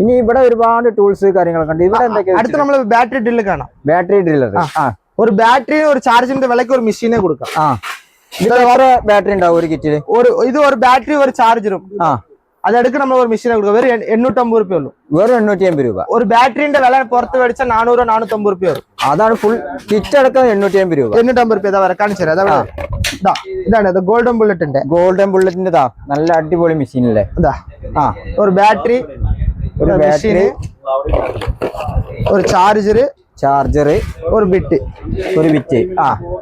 ഇനി ഇവിടെ ഒരുപാട് ടൂൾസ് കാര്യങ്ങളൊക്കെ ഉണ്ട്. ഇവിടെ എന്തൊക്കെയാ? അടുത്ത് നമ്മൾ ബാറ്ററി ഡ്രില്ല് കാണാം. Battery driller. ഒരു ബാറ്ററി ഒരു ചാർജിന്റെ വിലക്ക് ഒരു മെഷീനെ കൊടുക്കാം. വേറെ ബാറ്ററി ഉണ്ടാവും ഒരു കിറ്റില്. ഇത് ഒരു ബാറ്ററി ഒരു ചാർജറും അതെടുക്ക് നമ്മൾ ഒരു മെഷീനെ കൊടുക്കാം. വെറും 850 രൂപ ഉള്ളൂ. വെറും 850 രൂപ. ഒരു ബാറ്ററിന്റെ വില പുറത്ത് മേടിച്ചാൽ 400-450 രൂപ വരും. അതാണ് ഫുൾ കിറ്റ് അടക്കം 850 രൂപ. 850 രൂപ. ഇതാ കാണിച്ചു തരാം. ഇതാണ് ഗോൾഡൻ ബുള്ളറ്റിന്റെ നല്ല അടിപൊളി മെഷീൻ അല്ലേ? ഒരു ബാറ്ററി, ഒരു മെഷീന്, ഒരു ചാർജർ, ഒരു ബിറ്റ്.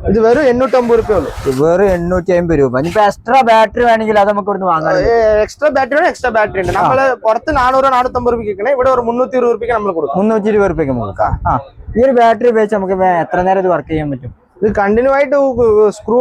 ഇത് വെറും 850 രൂപ ഉള്ളൂ. വെറും 850 രൂപ. ഇനിയിപ്പോ എക്സ്ട്രാ ബാറ്ററി വേണമെങ്കിൽ അത് നമുക്ക് ഇവിടുന്ന് വാങ്ങാം. എക്സ്ട്രാ ബാറ്ററി ഉണ്ട്. നമ്മള് പുറത്ത് 400-450 രൂപയ്ക്ക് ഇവിടെ ഒരു 320 രൂപയ്ക്ക് നമ്മൾ കൊടുക്കും. 320 രൂപയ്ക്ക് കൊടുക്കാം. ഈ ഒരു ബാറ്ററി ഉപയോഗിച്ച് നമുക്ക് എത്ര നേരം ഇത് വർക്ക് ചെയ്യാൻ പറ്റും? ഇത് കണ്ടിന്യൂ ആയിട്ട് സ്ക്രൂ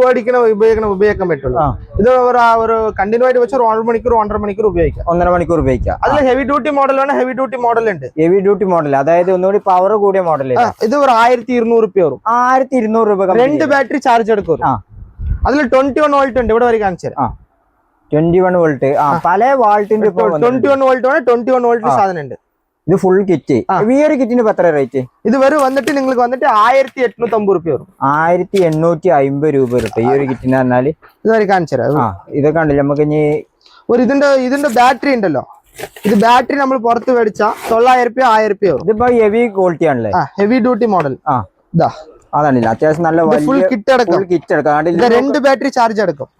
ഉപയോഗിക്കാൻ പറ്റുള്ളൂ. ഇത് ഒരു കണ്ടിന്യൂ ആയിട്ട് വെച്ചാൽ 1 മണിക്കൂർ 1.5 മണിക്കൂർ ഉപയോഗിക്കാം. 1.5 മണിക്കൂർ ഉപയോഗിക്കാം. അതിൽ ഹെവി ഡ്യൂട്ടി മോഡലാണ്. ഹെവി ഡ്യൂട്ടി മോഡൽ ഉണ്ട്. ഹെവി ഡ്യൂട്ടി മോഡൽ അതായത് ഒന്നുകൂടി പവർ കൂടിയ മോഡൽ. ഇത് ഒരു 1,200 രൂപ വരും. 1,200 രൂപ. 2 ബാറ്ററി ചാർജ് എടുക്കും. അതിൽ 21 വോൾട്ട് ഉണ്ട്. ഇവിടെ വരെ കാണിച്ചു തരാം. 21 വോൾട്ട്. പല വാൾട്ടിന്റെ 21 വോൾട്ട് ആണ്. 21 വോൾട്ട് സാധനം ഉണ്ട്. ഇത് ഫുൾ കിറ്റ്. ഈ ഒരു കിറ്റിന് എത്ര റേറ്റ്? ഇത് വന്നിട്ട് നിങ്ങൾക്ക് 1,850 രൂപ വരും. 1,850 രൂപ വരും ഈ ഒരു കിറ്റിന് പറഞ്ഞാല്. ഇതുവരെ കാണിച്ചു തരാം. ഇതൊക്കെ കണ്ടില്ല നമുക്ക്. ഇനി ഒരു ഇതിന്റെ ബാറ്ററി ഉണ്ടല്ലോ. ഇത് ബാറ്ററി നമ്മൾ പുറത്ത് മേടിച്ച 900 രൂപ 1000 രൂപ വരും. ഇതിപ്പോ ഹെവി ക്വാളിറ്റി ആണല്ലേ? Heavy duty model. അതാണില്ല അത്യാവശ്യം നല്ല ഫുൾ കിറ്റ് അടക്കം. 2 ബാറ്ററി ചാർജ് അടക്കം.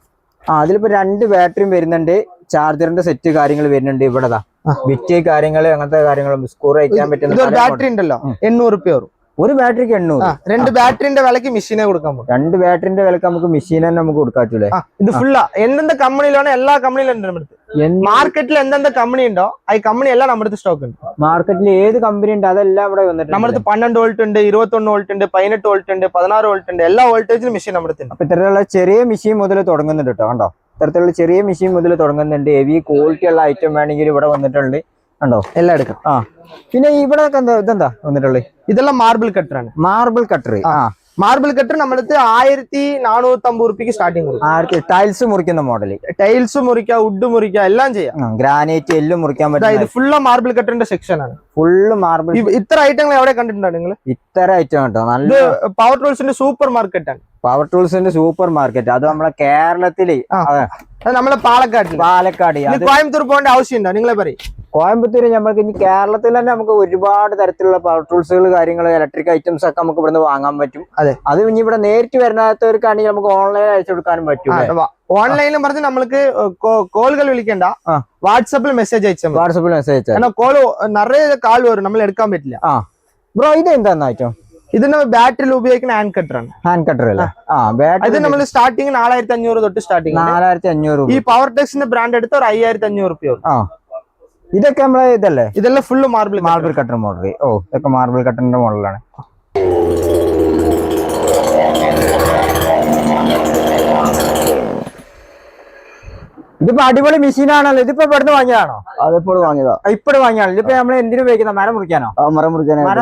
അതിലിപ്പോ 2 ബാറ്ററിയും വരുന്നുണ്ട്. ചാർജറിന്റെ സെറ്റ് കാര്യങ്ങൾ വരുന്നുണ്ട്. ഇവിടെ ബിറ്റ് കാര്യങ്ങള് അങ്ങനത്തെ കാര്യങ്ങളും സ്കൂർ അയക്കാൻ പറ്റുന്ന ബാറ്ററി ഉണ്ടല്ലോ. 800 രൂപ വരും. ഒരു ബാറ്ററിക്ക് 800. 2 ബാറ്ററിന്റെ വിലക്ക് മെഷീനെ കൊടുക്കാൻ പോകും. 2 ബാറ്ററിന്റെ വിലക്ക് നമുക്ക് മെഷീൻ തന്നെ നമുക്ക് കൊടുക്കാൻ പറ്റൂലേ? ഇത് ഫുള്ളാ എന്തെന്ത് കമ്പനിയിലാണ്? എല്ലാ കമ്പനിയിലും ഉണ്ട് നമ്മുടെ അടുത്ത്. മാർക്കറ്റിൽ എന്തെന്ത് കമ്പനി ഉണ്ടോ ആ കമ്പനി എല്ലാം നമ്മുടെ അടുത്ത് സ്റ്റോക്ക് ഉണ്ട്. മാർക്കറ്റിൽ ഏത് കമ്പനി ഉണ്ട് അതെല്ലാം ഇവിടെ വന്നിട്ട് നമ്മുടെ അടുത്ത് 12 വോൾട്ട് ഉണ്ട്, 21 വോൾട്ട് ഉണ്ട്, 18 വോൾട്ട് ഉണ്ട്, 16 വോൾട്ട് ഉണ്ട്. എല്ലാ വോൾട്ടേജിലും മെഷീൻ നമ്മുടെ അടുത്ത് ഉണ്ട്. അപ്പൊ ഇത്തരത്തിലുള്ള ചെറിയ മെഷീൻ മുതൽ തുടങ്ങുന്നുണ്ട് കേട്ടോ. കണ്ടോ, ഇത്തരത്തിലുള്ള ചെറിയ മെഷീൻ മുതൽ തുടങ്ങുന്നുണ്ട്. ഹെവി ക്വാളിറ്റി ഉള്ള ഐറ്റം വേണമെങ്കിൽ ഇവിടെ വന്നിട്ടുണ്ട്. കണ്ടോ, എല്ലാം എടുക്കാം. പിന്നെ ഇവിടെ ഇതെന്താ വന്നിട്ടുള്ളത്? ഇതെല്ലാം മാർബിൾ കട്ടറാണ്. Marble cutter. മാർബിൾ കട്ടർ നമ്മളടുത്ത് 1,450 രൂപയ്ക്ക് സ്റ്റാർട്ടിങ് കൊടുക്കും. ടൈൽസ് മുറിക്കുന്ന മോഡൽ. ടൈൽസ് മുറിക്കാം, വുഡ് മുറിക്കാം, എല്ലാം ചെയ്യാം. ഗ്രാനൈറ്റ് എല്ലാം മുറിക്കാൻ പറ്റും. ഇത് ഫുള്ള് മാർബിൾ കട്ടറിന്റെ സെക്ഷൻ ആണ്. Full marble. ഇത്ര ഐറ്റങ്ങൾ എവിടെ കണ്ടിട്ടുണ്ടോ നിങ്ങൾ? ഇത്ര ഐറ്റം കേട്ടോ. നല്ല പവർ ടൂൾസിന്റെ സൂപ്പർ മാർക്കറ്റ് ആണ്. പവർ ടൂൾസിന്റെ സൂപ്പർ മാർക്കറ്റ്. അത് നമ്മളെ കേരളത്തില്, അത് നമ്മളെ പാലക്കാട്. കോയമ്പത്തൂർ പോകേണ്ട ആവശ്യമുണ്ടോ? നിങ്ങളെ പറയും. കോയമ്പത്തൂര് നമ്മൾക്ക് ഇനി കേരളത്തിൽ തന്നെ നമുക്ക് ഒരുപാട് തരത്തിലുള്ള പവർ ടൂൾസുകൾ, കാര്യങ്ങൾ, ഇലക്ട്രിക് ഐറ്റംസ് ഒക്കെ നമുക്ക് ഇവിടുന്ന് വാങ്ങാൻ പറ്റും. അതെ, അത് ഇനി ഇവിടെ നേരിട്ട് വരുന്നവർക്കാണെങ്കിൽ നമുക്ക് ഓൺലൈൻ അയച്ചു കൊടുക്കാനും പറ്റും. ഓൺലൈനിലും പറഞ്ഞ് നമ്മൾക്ക് കോളുകൾ വിളിക്കണ്ട, വാട്സാപ്പിൽ മെസ്സേജ് അയച്ചാൽ. വാട്സാപ്പിൽ മെസ്സേജ് അയച്ചാൽ കോള് നിറയെ കാൾ വരും, നമ്മൾ എടുക്കാൻ പറ്റില്ല. ബ്രോ ഇത് എന്താ ഐറ്റം? ഇതിന് ബാറ്ററിയിൽ ഉപയോഗിക്കുന്ന ഹാൻഡ് കട്ടർ ആണ്. ഹാൻഡ് കട്ടർ അല്ലേ? ഇത് നമ്മൾ സ്റ്റാർട്ടിങ് 4500 തൊട്ട് സ്റ്റാർട്ടിങ്. 4500. ഈ പവർ ടെക്സിന്റെ ബ്രാൻഡ് എടുത്ത ഒരു 5500 രൂപ. ഇതൊക്കെ നമ്മളെ ഇതല്ലേ? ഇതെല്ലാം ഫുള്ള് മാർബിൾ കട്ടർ മോഡൽ. ഇതൊക്കെ മാർബിൾ കട്ടറിന്റെ മോഡലാണ്. ഇതിപ്പോ അടിപൊളി മെഷീനാണല്ലോ. ഇതിപ്പോ ഇവിടുന്ന് വാങ്ങിയതാണോ? അതിപ്പോൾ വാങ്ങിയതാ. ഇപ്പോഴും വാങ്ങിയാണ്. ഇതിപ്പോ നമ്മൾ എന്തിനു ഉപയോഗിക്കുന്ന? മരം മുറിക്കാനോ? മരം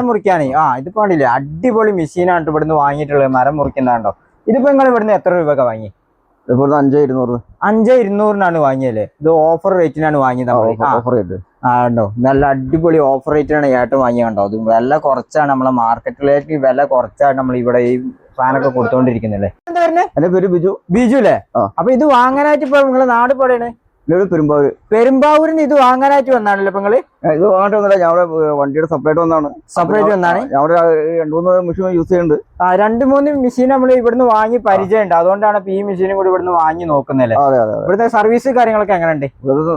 മുറിക്കാനേ. ഇതിപ്പോ കണ്ടില്ലേ, അടിപൊളി മെഷീനാണ് ഇവിടുന്ന് വാങ്ങിയിട്ടുള്ളത്. മരം മുറിക്കുന്നതാണ്ടോ. ഇതിപ്പോ നിങ്ങൾ ഇവിടുന്ന് എത്ര രൂപ വാങ്ങി? ഇപ്പോൾ 5200. 5200 വാങ്ങിയല്ലേ? ഇത് ഓഫർ റേറ്റിനാണ് വാങ്ങിയത്. ഓഫർ റേറ്റ് ആണോ? നല്ല അടിപൊളി ഓഫർ റേറ്റിനാണ് ഏട്ടൻ വാങ്ങിയാണ്ടോ. അത് വില കുറച്ചാണ്, നമ്മളെ മാർക്കറ്റിലേക്ക് വില കുറച്ചാണ് നമ്മൾ ഇവിടെ ഈ സാധനമൊക്കെ കൊടുത്തോണ്ടിരിക്കുന്നല്ലേ. എന്താ പറഞ്ഞേ? എന്റെ പേര് ബിജു. ബിജു അല്ലേ? അപ്പൊ ഇത് വാങ്ങാനായിട്ട് ഇപ്പൊ നിങ്ങളെ നാട് പോടെയാണ്? പെരുമ്പാവൂര്. പെരുമ്പാവൂരിന്ന് ഇത് വാങ്ങാനായിട്ട് വന്നാണല്ലോ ഇപ്പൊ നിങ്ങള്? ഇത് വാങ്ങാട്ട് വന്നില്ല, ഞങ്ങളുടെ വണ്ടിയുടെ സെപ്പറേറ്റ് വന്നാണ്. സെപ്പറേറ്റ് വന്നാണ്. ഞങ്ങളുടെ 2-3 മെഷീൻ യൂസ് ചെയ്യുന്നുണ്ട്. 2-3 മെഷീൻ നമ്മൾ ഇവിടുന്ന് വാങ്ങി പരിചയമുണ്ട്. അതുകൊണ്ടാണ് ഇപ്പൊ ഈ മെഷീനും കൂടി ഇവിടുന്ന് വാങ്ങി നോക്കുന്നല്ലേ. ഇവിടുത്തെ സർവീസ് കാര്യങ്ങളൊക്കെ എങ്ങനെയുണ്ട്?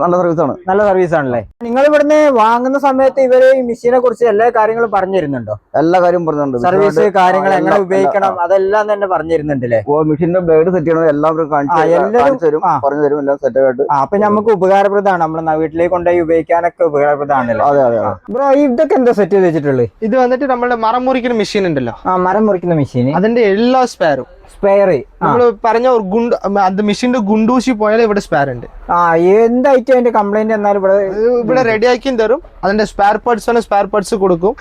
നല്ല സർവീസ് ആണ്. നല്ല സർവീസ് ആണല്ലേ. നിങ്ങൾ ഇവിടുന്ന് വാങ്ങുന്ന സമയത്ത് ഇവര് ഈ മെഷീനെ കുറിച്ച് എല്ലാ കാര്യങ്ങളും പറഞ്ഞു തരുന്നുണ്ടോ? എല്ലാ കാര്യവും പറഞ്ഞിട്ടുണ്ട്. സർവീസ് കാര്യങ്ങൾ എങ്ങനെ ഉപയോഗിക്കണം അതെല്ലാം തന്നെ പറഞ്ഞു തരുന്നുണ്ടല്ലേ. മെഷീന്റെ ബ്ലേഡ് സെറ്റ് ചെയ്യണം എല്ലാവരും കാണിച്ചു തരും, പറഞ്ഞു തരും, എല്ലാം സെറ്റ് ആയിട്ട്. അപ്പൊ നമുക്ക് ഉപകാരപ്രദമാണ്. നമ്മളെ വീട്ടിലേക്ക് കൊണ്ടുപോയി ഉപയോഗിക്കാനൊക്കെ ഉപകാരപ്രദമാണല്ലോ. അതെ അതെ. ബ്രോ ഇതൊക്കെ എന്താ സെറ്റ് ചെയ്ത് വെച്ചിട്ടുള്ളത്? ഇത് വന്നിട്ട് നമ്മുടെ മരം മുറിക്കുന്ന മെഷീൻ ഉണ്ടല്ലോ. മരം മുറിക്കുന്ന മെഷീൻ. അതിന്റെ എല്ലാ സ്പെയർ നമ്മള് പറഞ്ഞ ഒരു മെഷീന്റെ ഗുണ്ടൂശി പോയാലും ഇവിടെ സ്പെയർ ഉണ്ട്. എന്തായിട്ടും അതിന്റെ കംപ്ലൈന്റ് എന്നാലും ഇവിടെ റെഡി ആക്കി തരും. അതിന്റെ സ്പെയർ പാർട്സ് കൊടുക്കും.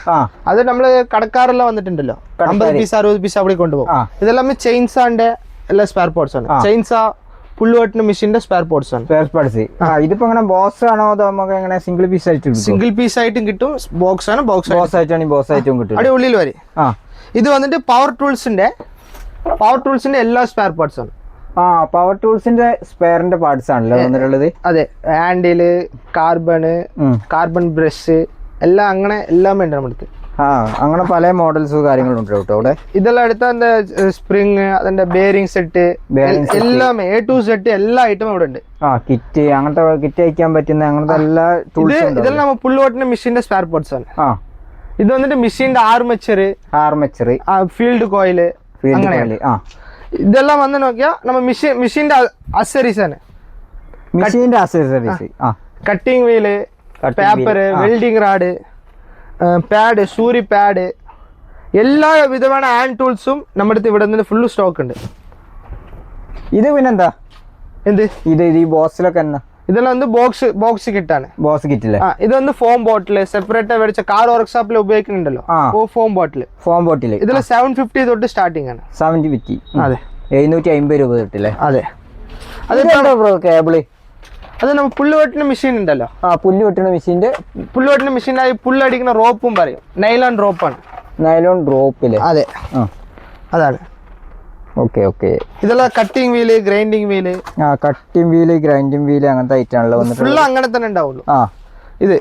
അത് നമ്മള് കടക്കാരെല്ലാം വന്നിട്ടുണ്ടല്ലോ, 50 പീസ് 60 പീസ് അവിടെ കൊണ്ടുപോകും. ഇതെല്ലാം ചെയിൻസാന്റെ എല്ലാ സ്പെയർ പാർട്സ് ആണ്. ചെയിൻസാ പുല്ലുവെട്ടുന്ന മെഷീന്റെ സ്പെയർ പാർട്സ് ആണ്. ഇതിപ്പോ എങ്ങനെ ബോക്സ് ആണോ അതോ നമുക്ക് എങ്ങനെ സിംഗിൾ പീസ് ആയിട്ട്? സിംഗിൾ പീസ് ആയിട്ടും കിട്ടും, ബോക്സ് ആണ്. ബോക്സ് ആയിട്ടും കിട്ടും. അവിടെ ഉള്ളിൽ വരെ. ഇത് വന്നിട്ട് പവർ ടൂൾസിന്റെ എല്ലാ സ്പെയർ പാർട്സ് ആണ്. പവർ ടൂൾസിന്റെ സ്പെയറിന്റെ പാർട്സ് ആണല്ലോ വന്നിട്ടുള്ളത്. അതെ, ഹാൻഡില്, കാർബൺ ബ്രഷ് എല്ലാം അങ്ങനെ എല്ലാം വേണ്ട നമ്മുടെ. അങ്ങനെ പല മോഡൽസ് കാര്യങ്ങളും ഉണ്ട് കേട്ടോ അവിടെ. ഇതെല്ലാം എടുത്ത സ്പ്രിങ്, അതിന്റെ ബെയറിംഗ് സെറ്റ് എല്ലാം A to Z എല്ലാ ഐറ്റം ഇവിടെ ഉണ്ട്. കിറ്റ്, അങ്ങനത്തെ കിറ്റ് അയക്കാൻ പറ്റുന്ന അങ്ങനത്തെ എല്ലാ ടൂൾസും. ഇതെല്ലാം നമ്മ പുല്ലുവെട്ടുന്ന മെഷീന്റെ സ്പെയർ പാർട്സ് ആണ്. ഇത് വന്നിട്ട് മെഷീന്റെ ആർമച്ചർ, ഫീൽഡ് കോയില്, അങ്ങനെ ഇതെല്ലാം വന്ന് നോക്കിയാ നമ്മ മെഷീന്റെ അക്സസറീസ് ആണ്. മെഷീന്റെ accessories, cutting wheel, paper, welding rod, pad, സൂരി പാഡ്, എല്ലാ വിധமான ഹാൻഡ് ടൂൾസും നമ്മുടെ അടുത്ത് ഇവിടെ നിന്ന് ഫുള്ള് സ്റ്റോക്ക് ഉണ്ട്. ഇത് പിന്നെന്താ എന്ത് ഇത് ഈ ബോക്സിലൊക്കെ എന്നാ? ഇതെല്ലാം ബോക്സ് കിറ്റാണ്. ബോക്സ് കിറ്റില്ലേ? ഇത് ഫോം ബോട്ടില് സെപ്പറേറ്റ് മേടിച്ച കാർ വർക്ക്ഷോപ്പിൽ ഉപയോഗിക്കുന്നുണ്ടല്ലോ, ഫോം ബോട്ടിൽ. ഇതിൽ 750 തൊട്ട് സ്റ്റാർട്ടിംഗ് ആണ്. 750. അതെ, 750 രൂപ തൊട്ടില്ലേ? അതെ. അത് കേബിള്, അത് നമ്മൾ പുല്ലുവെട്ടുന്ന മെഷീൻ ഉണ്ടല്ലോ, പുല്ലുവെട്ടുന്ന മെഷീനായി പുല്ലടിക്കുന്ന റോപ്പും പറയും. നൈലോൺ റോപ്പാണ്. നൈലോൺ റോപ്പില്. അതെ, അതാണ്. Okay okay. ഇതെല്ലാം cutting wheel, grinding wheel. Cutting wheel, grinding wheel അങ്ങനത്തെ ഐറ്റം ആണല്ലോ വന്നിട്ട്. ഫുള്ള് അങ്ങനെ തന്നെ ഉണ്ടാവുള്ളൂ. ഇത്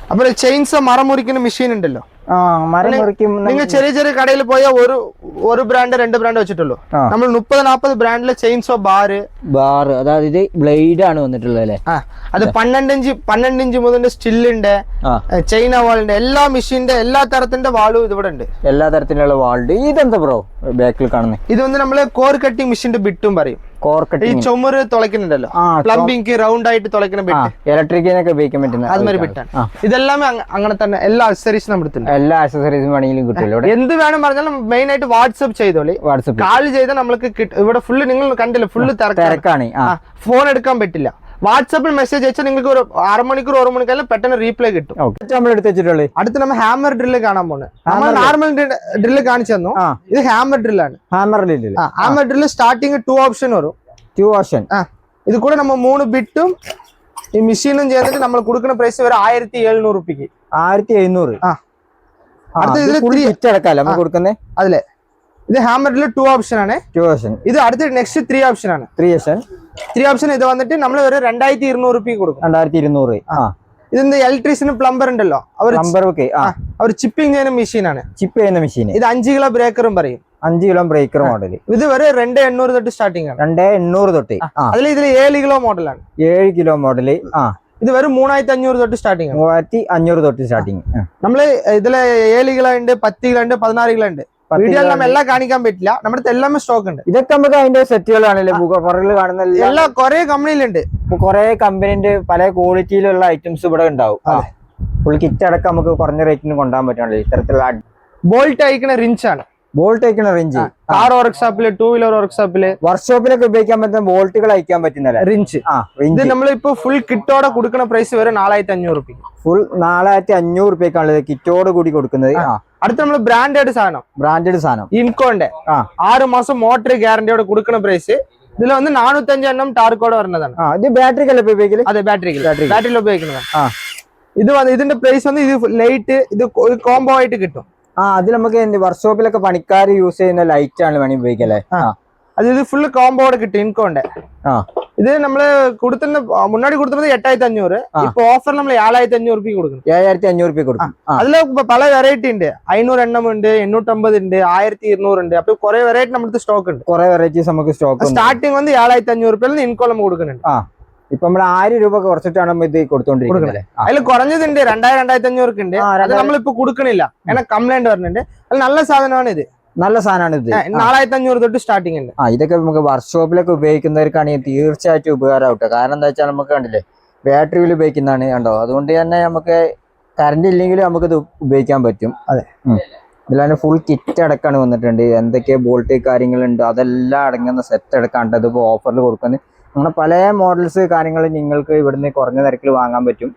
അപ്പൊ ചെയിൻസ് മരം മുറിക്കുന്ന മെഷീൻ ഉണ്ടല്ലോ, നിങ്ങൾ ചെറിയ ചെറിയ കടയിൽ പോയാൽ ഒരു ബ്രാൻഡ് 2 ബ്രാൻഡ് വെച്ചിട്ടുള്ളൂ. നമ്മൾ 30-40 ബ്രാൻഡിലെ ചെയിൻസോ ബാറ്, അതായത് ബ്ലേഡ് ആണ് വന്നിട്ടുള്ളത് അല്ലേ? അത് 12 ഇഞ്ച് മുതൽ സ്റ്റില്ലിന്റെ, ചൈന വാളിന്റെ, എല്ലാ മെഷീന്റെ എല്ലാ തരത്തിന്റെ വാളും ഇവിടെ ഉണ്ട്. എല്ലാ തരത്തിലുള്ള വാളുണ്ട്. ഇതെന്താ ബ്രോ ബാക്കിൽ കാണുന്നത്? ഇത് വന്ന് നമ്മള് കോർ കട്ടിംഗ് മെഷീന്റെ ബിറ്റും പറയും. ഈ ചുമര് തുളയ്ക്കുന്നുണ്ടല്ലോ, പ്ലംബിംഗ് റൗണ്ട് ആയിട്ട് തുളയ്ക്കുന്ന ബിറ്റ്, ഇലക്ട്രിക്കിനൊക്കെ ഉപയോഗിക്കാൻ പറ്റുന്ന അതുമാതിരി ബിറ്റാണ്. ഇതെല്ലാം അങ്ങനെ തന്നെ എല്ലാ അക്സസറീസും നമ്മുടെ എല്ലാ അക്സസറീസും വേണമെങ്കിലും കിട്ടുമല്ലോ. എന്ത് വേണം പറഞ്ഞാലും മെയിൻ ആയിട്ട് വാട്സ്ആപ്പ് ചെയ്തോളി. കാൾ ചെയ്താൽ നമ്മൾക്ക് ഇവിടെ ഫുള്ള് നിങ്ങൾ കണ്ടില്ല, ഫുള്ള് തിരക്കാണ്. ഫോൺ എടുക്കാൻ പറ്റില്ല. വാട്സാപ്പിൽ മെസ്സേജ് അയച്ചാൽ നിങ്ങൾക്ക് ഒരു 1 മണിക്കൂർ 1 മണിക്കൂർ പെട്ടെന്ന് റീപ്ലൈ കിട്ടും. അടുത്ത് നമ്മൾ ഹാമർ ഡ്രില്ല് കാണാൻ പോണ്. നമ്മൾ നോർമൽ ഡ്രില്ല് കാണിച്ചു തന്നു. ഇത് ഹാമർ ഡ്രില്ലാണ്. ഹാമർ ഡ്രില്ല് സ്റ്റാർട്ടിങ് 2 ഓപ്ഷൻ വരും. 2 ഓപ്ഷൻ. ഇത് കൂടെ നമ്മൾ 3 ബിറ്റും ഈ മെഷീനും ചെയ്തിട്ട് നമ്മൾ കൊടുക്കുന്ന പ്രൈസ് വരെ 1700 രൂപയ്ക്ക്. 1700. അടുത്ത ഇതിൽ കിറ്റ് അടക്കാല്ലേ നമുക്ക് കൊടുക്കുന്നത്? അതിലെ ഇത് ഹാമറിൽ 2 ഓപ്ഷൻ ആണ്. 2 ഓപ്ഷൻ. ഇത് അടുത്ത നെക്സ്റ്റ് 3 ഓപ്ഷൻ ആണ്. 3 ഓപ്ഷൻ. 3 ഓപ്ഷൻ ഇത് വന്നിട്ട് നമ്മൾ ഒരു 2200 രൂപ കൊടുക്കും. 2200. ഇത് ഇലക്ട്രീഷ്യൻ പ്ലംബർ ഉണ്ടല്ലോ, അവർ ചിപ്പിംഗ് ചെയ്യുന്ന മെഷീൻ ആണ്. ചിപ്പ് ചെയ്യുന്ന മെഷീൻ. ഇത് 5 കിലോ ബ്രേക്കറും പറയും. 5 കിലോ ബ്രേക്കർ മോഡൽ. ഇത് വരെ 2800 തൊട്ട് സ്റ്റാർട്ടിംഗ് ആണ്. 2800 തൊട്ട്. അതിൽ 7 കിലോ മോഡലാണ്. 7 കിലോ മോഡൽ. ഇത് വെറും 3500 തൊട്ട് സ്റ്റാർട്ടിംഗ് ആണ്. 3500 തൊട്ട് സ്റ്റാർട്ടിംഗ്. നമ്മള് ഇതില് 7 കിലോ ഉണ്ട്, 10 കിലോ ഉണ്ട്, 16 കിലോ ഉണ്ട്. വീഡിയോയിൽ നമ്മൾ എല്ലാം കാണിക്കാൻ പറ്റില്ല, നമ്മുടെ എല്ലാமே സ്റ്റോക്ക് ഉണ്ട്. ഇതൊക്കെ നമുക്ക് അതിന്റെ സെറ്റുകളാണല്ലേ കാണുന്ന എല്ലാ കുറെ കമ്പനിയിലുണ്ട്. കുറെ കമ്പനിന്റെ പല ക്വാളിറ്റിയിലുള്ള ഐറ്റംസ് ഇവിടെ ഉണ്ടാവും. ഫുൾ കിറ്റ് അടക്കം നമുക്ക് കുറഞ്ഞ റേറ്റിന് കൊണ്ടുപോകാൻ പറ്റുള്ളൂ. ഇത്തരത്തിലുള്ള ബോൾട്ട് അയക്കുന്ന റിഞ്ച് ആണ്. ബോൾട്ട് അയക്കുന്ന റിഞ്ച്. കാർ വർക്ക്ഷോപ്പില്, 2 വീലർ വർക്ക്ഷോപ്പില്, വർക്ക്ഷോപ്പിലൊക്കെ ഉപയോഗിക്കാൻ പറ്റുന്ന ബോൾട്ടുകൾ അയക്കാൻ പറ്റുന്നില്ല. റിഞ്ച്. ഇത് നമ്മളിപ്പോ ഫുൾ കിറ്റോടെ കൊടുക്കുന്ന പ്രൈസ് വരെ 4500 രൂപ. ഫുൾ 4500 രൂപയ്ക്കാണ് കിറ്റോട് കൂടി കൊടുക്കുന്നത്. അടുത്ത നമ്മൾ ബ്രാൻഡഡ് സാധനം ഇൻകോന്റെ 6 മാസം മോട്ടർ ഗ്യാരണ്ടിയോടെ കൊടുക്കുന്ന പ്രൈസ്. ഇതിൽ വന്ന് 405 എണ്ണം ടാർക്കോടെ വരുന്നതാണ്. ഇത് ബാറ്ററിക്കല്ലേ ഉപയോഗിക്കല്? അതെ, ബാറ്ററിയിൽ ഉപയോഗിക്കുന്നതാണ്. ഇത് ഇതിന്റെ പ്രൈസ് വന്ന് ഇത് ലൈറ്റ്, ഇത് ഒരു കോംബോ ആയിട്ട് കിട്ടും. അത് നമുക്ക് വർക്ക്ഷോപ്പിലൊക്കെ പണിക്കാർ യൂസ് ചെയ്യുന്ന ലൈറ്റ് ആണ് വേണമെങ്കിൽ ഉപയോഗിക്കല്ലേ? ഇത് ഫുള്ള് കോംബോടെ കിട്ടും ഇൻകോന്റെ. ഇത് നമ്മള് കൊടുത്തുന്ന മുന്നാടി കൊടുക്കുന്നത് 8500. ഇപ്പൊ ഓഫർ നമ്മൾ 7500 രൂപ കൊടുക്കും. 7500 രൂപ കൊടുക്കും. അതില് പല വെറൈറ്റി ഉണ്ട്. 500 എണ്ണം ഉണ്ട്, 850 ഉണ്ട്, 1200 ഉണ്ട്. അപ്പൊ കുറെ വെറൈറ്റി നമ്മുടെ സ്റ്റോക്ക് ഉണ്ട്. കുറെ വെറൈറ്റീസ് നമുക്ക് സ്റ്റോക്ക്. സ്റ്റാർട്ടിംഗ് വന്ന് 7500 രൂപ ഇൻകോ നമ്മൾ കൊടുക്കുന്നുണ്ട്. ഇപ്പൊ നമ്മൾ 1000 രൂപ കുറച്ചിട്ടാണ് ഇത് കൊടുത്തോണ്ടിരിക്കുന്നത്. അതിൽ കുറഞ്ഞതുണ്ട് 2000-2500 ഉണ്ട്. അത് നമ്മളിപ്പോ കൊടുക്കണില്ല, കാരണം കംപ്ലൈന്റ് വരുന്നുണ്ട്. അത് നല്ല സാധനമാണ്. ഇത് നല്ല സാധനമാണ്. ഇത് 4500 തൊട്ട് സ്റ്റാർട്ടിംഗ് ഉണ്ട്. ഇതൊക്കെ നമുക്ക് വർക്ക്ഷോപ്പിലൊക്കെ ഉപയോഗിക്കുന്നവർക്കാണെങ്കിൽ തീർച്ചയായിട്ടും ഉപകാരമാവട്ടെ. കാരണം എന്താ വെച്ചാൽ നമുക്ക് കണ്ടില്ലേ, ബാറ്ററിയിൽ ഉപയോഗിക്കുന്നതാണ് കണ്ടോ. അതുകൊണ്ട് തന്നെ നമുക്ക് കറണ്ട് ഇല്ലെങ്കിലും നമുക്ക് ഇത് ഉപയോഗിക്കാൻ പറ്റും. അതെ, ഇതിലാണ് ഫുൾ കിറ്റ് അടക്കാണ് വന്നിട്ടുണ്ട്. എന്തൊക്കെ ബോൾട്ട് കാര്യങ്ങളുണ്ട് അതെല്ലാം അടങ്ങുന്ന സെറ്റ് അടക്കാണ്ട് ഇതിപ്പോ ഓഫറിൽ കൊടുക്കുന്നത്. അങ്ങനെ പല മോഡൽസ് കാര്യങ്ങൾ നിങ്ങൾക്ക് ഇവിടുന്ന് കുറഞ്ഞ നിരക്കിൽ വാങ്ങാൻ പറ്റും.